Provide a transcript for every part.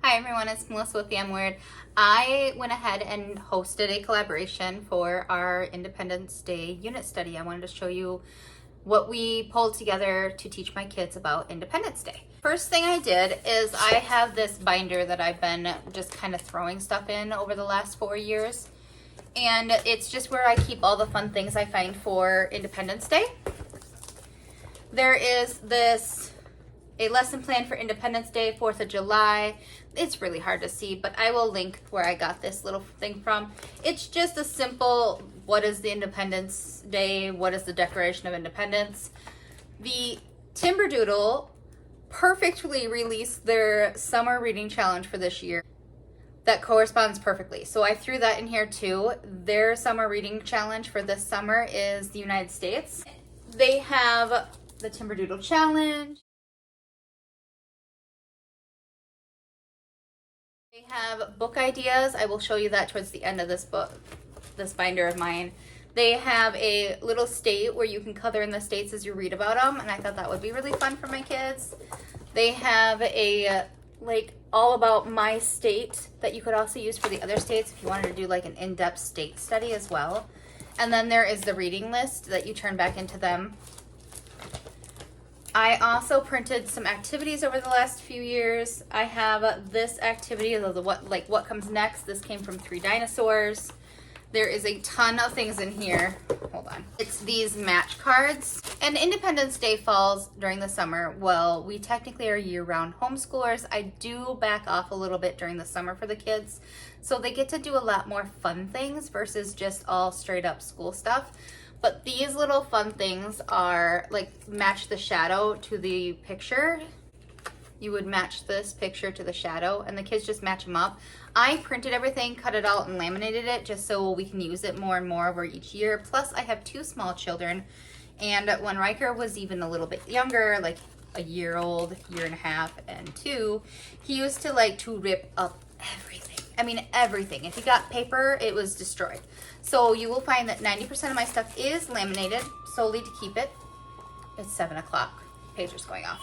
Hi everyone, it's Melissa with The M-Word. I went ahead and hosted a collaboration for our Independence Day unit study. I wanted to show you what we pulled together to teach my kids about Independence Day. First thing I did is I have this binder that I've been just kind of throwing stuff in over the last 4 years. And it's just where I keep all the fun things I find for Independence Day. There is a lesson plan for Independence Day, 4th of July. It's really hard to see, but I will link where I got this little thing from. It's just a simple, what is the Independence Day? What is the Declaration of Independence? The Timberdoodle perfectly released their summer reading challenge for this year. That corresponds perfectly. So I threw that in here too. Their summer reading challenge for this summer is the United States. They have the Timberdoodle challenge. They have book ideas. I will show you that towards the end of this book, this binder of mine. They have a little state where you can color in the states as you read about them, and I thought that would be really fun for my kids. They have a all about my state that you could also use for the other states if you wanted to do like an in-depth state study as well. And then there is the reading list that you turn back into them. I also printed some activities over the last few years. I have this activity of the what comes next. This came from Dinosaurs. There is a ton of things in here. Hold on. It's these match cards. And Independence Day falls during the summer. Well, we technically are year-round homeschoolers. I do back off a little bit during the summer for the kids. So they get to do a lot more fun things versus just all straight up school stuff. But these little fun things are like match the shadow to the picture. You would match this picture to the shadow and the kids just match them up. I printed everything, cut it out and laminated it just so we can use it more and more over each year. Plus I have 2 small children, and when Riker was even a little bit younger, like a year old, year and a half, and 2, he used to like to rip up everything. I mean, everything. If he got paper, it was destroyed. So you will find that 90% of my stuff is laminated solely to keep it. It's 7 o'clock. Pager's going off.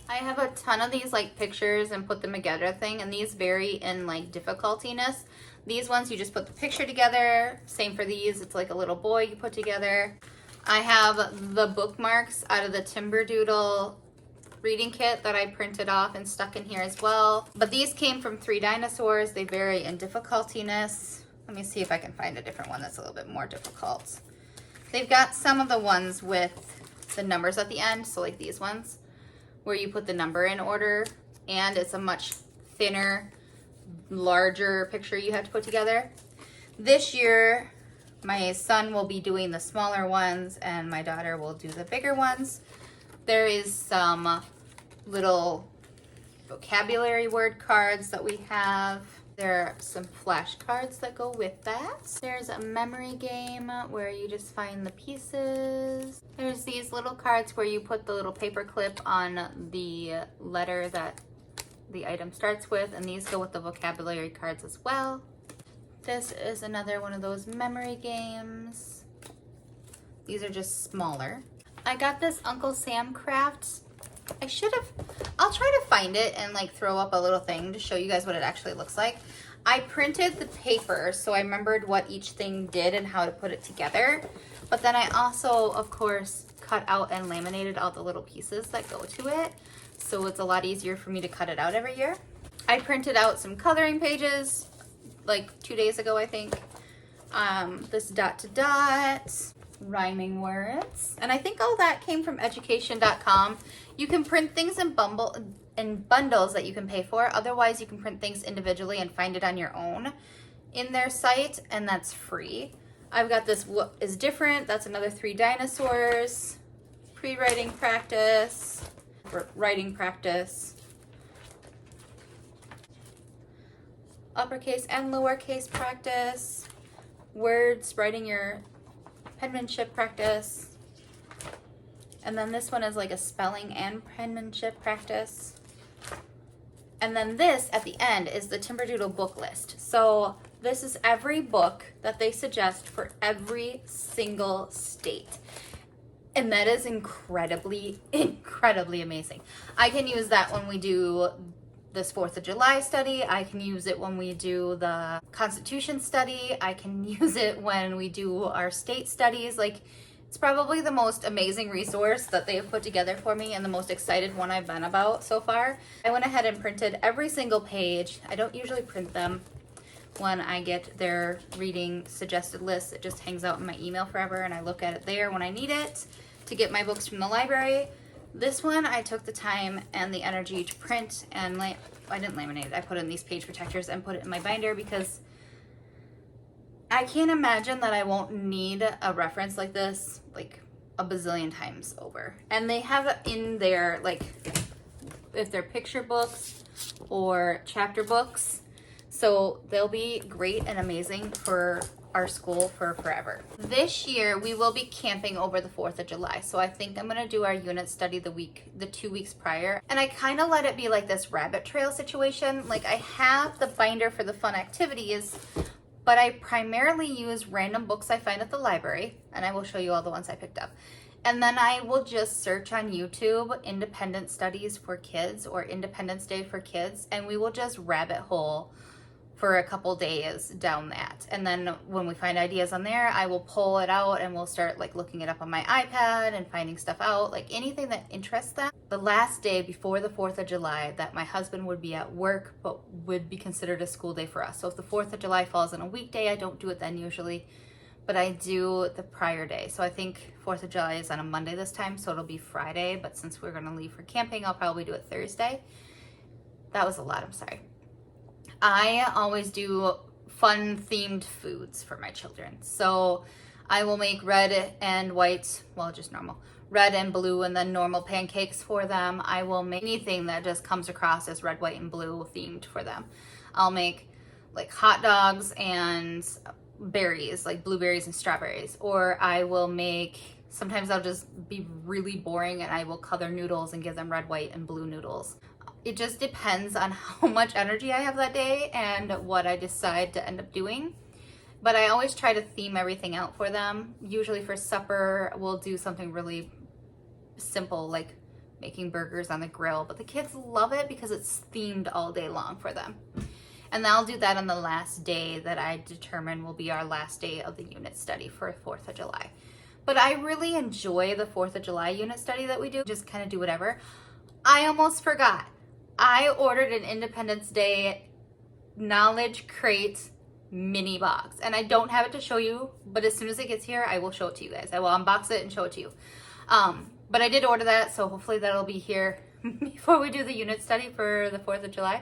I have a ton of these like pictures and put them together thing, and these vary in like difficultiness. These ones you just put the picture together. Same for these. It's like a little boy you put together. I have the bookmarks out of the Timberdoodle reading kit that I printed off and stuck in here as well. But these came from Dinosaurs. They vary in difficultiness. Let me see if I can find a different one that's a little bit more difficult. They've got some of the ones with the numbers at the end, so like these ones, where you put the number in order, and it's a much thinner, larger picture you have to put together. This year, my son will be doing the smaller ones, and my daughter will do the bigger ones. There is some little vocabulary word cards that we have. There are some flashcards that go with that. There's a memory game where you just find the pieces. There's these little cards where you put the little paper clip on the letter that the item starts with, and these go with the vocabulary cards as well. This is another one of those memory games. These are just smaller. I got this Uncle Sam craft. I'll try to find it and like throw up a little thing to show you guys what it actually looks like. I printed the paper so I remembered what each thing did and how to put it together. But then I also, of course, cut out and laminated all the little pieces that go to it. So it's a lot easier for me to cut it out every year. I printed out some coloring pages like 2 days ago, I think. This dot to dot, rhyming words. And I think all that came from education.com. You can print things in bundles that you can pay for. Otherwise, you can print things individually and find it on your own in their site, and that's free. I've got this What is Different. That's another Dinosaurs. Pre-writing practice. Writing practice. Uppercase and lowercase practice. Words, writing your penmanship practice. And then this one is like a spelling and penmanship practice. And then this at the end is the Timberdoodle book list. So this is every book that they suggest for every single state. And that is incredibly, incredibly amazing. I can use that when we do this 4th of July study. I can use it when we do the Constitution study. I can use it when we do our state studies. Like, it's probably the most amazing resource that they have put together for me and the most excited one I've been about so far. I went ahead and printed every single page. I don't usually print them when I get their reading suggested list. It just hangs out in my email forever and I look at it there when I need it to get my books from the library. This one I took the time and the energy to print, and I didn't laminate it. I put in these page protectors and put it in my binder because I can't imagine that I won't need a reference like this like a bazillion times over. And they have it in there, like if they're picture books or chapter books. So they'll be great and amazing for our school for forever. This year we will be camping over the 4th of July. So I think I'm gonna do our unit study the 2 weeks prior. And I kind of let it be like this rabbit trail situation. Like, I have the binder for the fun activities, but I primarily use random books I find at the library, and I will show you all the ones I picked up. And then I will just search on YouTube independent studies for kids or Independence Day for kids, and we will just rabbit hole for a couple days down that. And then when we find ideas on there, I will pull it out and we'll start like looking it up on my iPad and finding stuff out, like anything that interests them. The last day before the 4th of July that my husband would be at work but would be considered a school day for us. So if the 4th of July falls on a weekday, I don't do it then usually, but I do the prior day. So I think 4th of July is on a Monday this time, so it'll be Friday, but since we're gonna leave for camping, I'll probably do it Thursday. That was a lot, I'm sorry. I always do fun themed foods for my children. So I will make red and white, well, just normal, red and blue and then normal pancakes for them. I will make anything that just comes across as red, white, and blue themed for them. I'll make like hot dogs and berries, like blueberries and strawberries. Or I will make, sometimes I'll just be really boring and I will color noodles and give them red, white, and blue noodles. It just depends on how much energy I have that day and what I decide to end up doing. But I always try to theme everything out for them. Usually for supper, we'll do something really simple like making burgers on the grill. But the kids love it because it's themed all day long for them. And I'll do that on the last day that I determine will be our last day of the unit study for 4th of July. But I really enjoy the 4th of July unit study that we do. Just kind of do whatever. I almost forgot. I ordered an Independence Day Knowledge Crate mini box, and I don't have it to show you, but as soon as it gets here, I will show it to you guys. I will unbox it and show it to you. But I did order that, so hopefully that'll be here before we do the unit study for the 4th of July.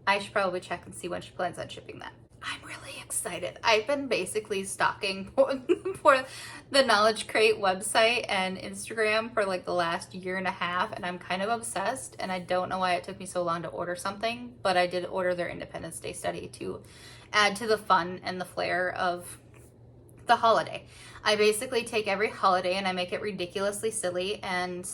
I should probably check and see when she plans on shipping that. I'm really excited. I've been basically stalking for the Knowledge Crate website and Instagram for like the last year and a half, and I'm kind of obsessed, and I don't know why it took me so long to order something, but I did order their Independence Day study to add to the fun and the flair of the holiday. I basically take every holiday and I make it ridiculously silly and,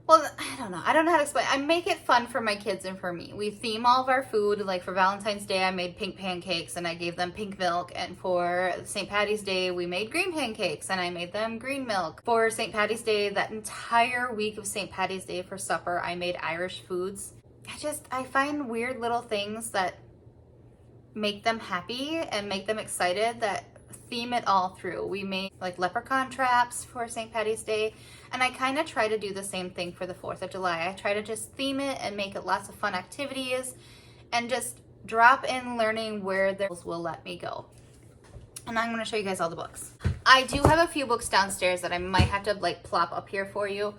well, I don't know how to explain. I make it fun for my kids and for me. We theme all of our food. Like for Valentine's Day, I made pink pancakes and I gave them pink milk. And for St. Patty's Day, we made green pancakes and I made them green milk. For St. Patty's Day, that entire week of St. Patty's Day for supper, I made Irish foods. I find weird little things that make them happy and make them excited that theme it all through. We made like leprechaun traps for St. Patty's Day, and I kind of try to do the same thing for the 4th of July. I try to just theme it and make it lots of fun activities and just drop in learning where the will let me go. And I'm going to show you guys all the books. I do have a few books downstairs that I might have to like plop up here for you.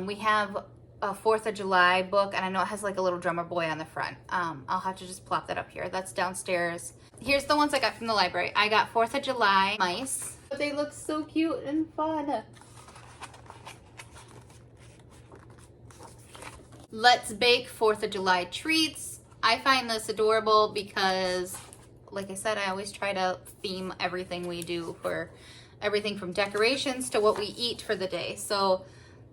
We have a 4th of July book, and I know it has like a little drummer boy on the front. I'll have to just plop that up here. That's downstairs. Here's the ones I got from the library. I got 4th of July mice. But they look so cute and fun. Let's Bake 4th of July treats. I find this adorable because, like I said, I always try to theme everything we do, for everything from decorations to what we eat for the day. So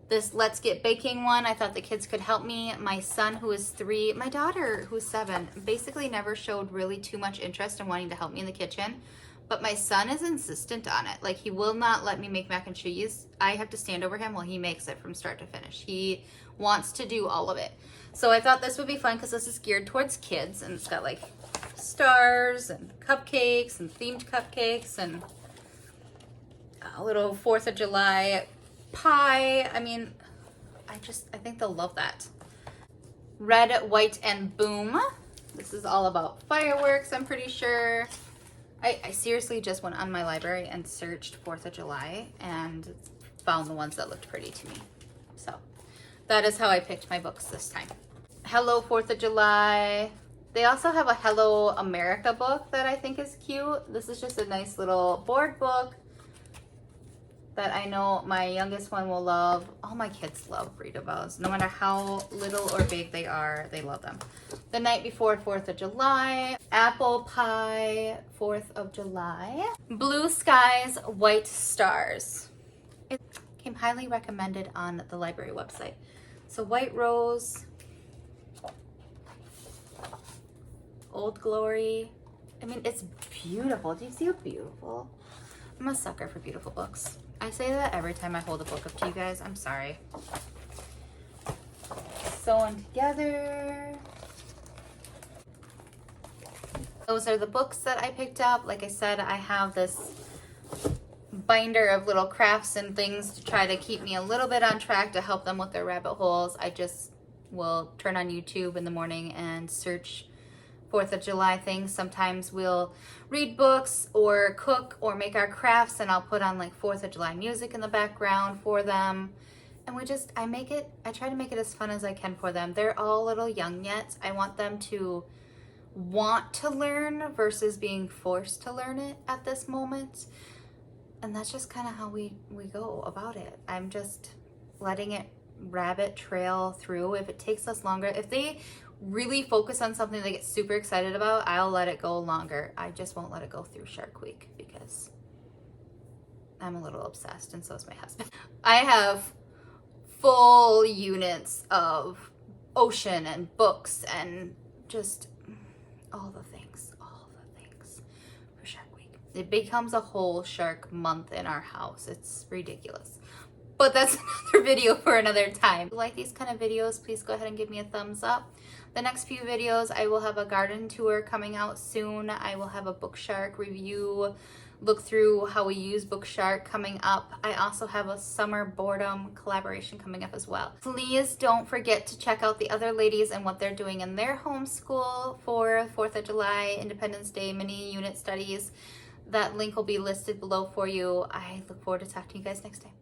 this Let's Get Baking one, I thought the kids could help me. My son, who is 3, my daughter, who's 7, basically never showed really too much interest in wanting to help me in the kitchen. but my son is insistent on it. Like, he will not let me make mac and cheese. I have to stand over him while he makes it from start to finish. He wants to do all of it. So I thought this would be fun because this is geared towards kids, and it's got like stars and cupcakes and themed cupcakes and a little 4th of July pie. I mean, I think they'll love that. Red, White, and Boom. This is all about fireworks, I'm pretty sure. I seriously just went on my library and searched 4th of July and found the ones that looked pretty to me. So that is how I picked my books this time. Hello 4th of July. They also have a Hello America book that I think is cute. This is just a nice little board book that I know my youngest one will love. All my kids love Rita Bells. No matter how little or big they are, they love them. The Night Before 4th of July. Apple Pie 4th of July. Blue Skies, White Stars. It came highly recommended on the library website. So White Rose. Old Glory. I mean, it's beautiful. Do you see how beautiful? I'm a sucker for beautiful books. I say that every time I hold a book up to you guys. I'm sorry. Sewn Together. Those are the books that I picked up. Like I said, I have this binder of little crafts and things to try to keep me a little bit on track to help them with their rabbit holes. I just will turn on YouTube in the morning and search 4th of July things. Sometimes we'll read books or cook or make our crafts, and I'll put on like 4th of July music in the background for them. And I try to make it as fun as I can for them. They're all a little young yet. I want them to want to learn versus being forced to learn it at this moment. And that's just kind of how we go about it. I'm just letting it rabbit trail through. If it takes us longer, if they really focus on something they get super excited about, I'll let it go longer. I just won't let it go through Shark Week because I'm a little obsessed, and so is my husband. I have full units of ocean and books and just all the things for Shark Week. It becomes a whole shark month in our house. It's ridiculous. But that's another video for another time. If you like these kind of videos, please go ahead and give me a thumbs up. The next few videos, I will have a garden tour coming out soon. I will have a Bookshark review, look through how we use Bookshark coming up. I also have a summer boredom collaboration coming up as well. Please don't forget to check out the other ladies and what they're doing in their homeschool for 4th of July, Independence Day mini unit studies. That link will be listed below for you. I look forward to talking to you guys next time.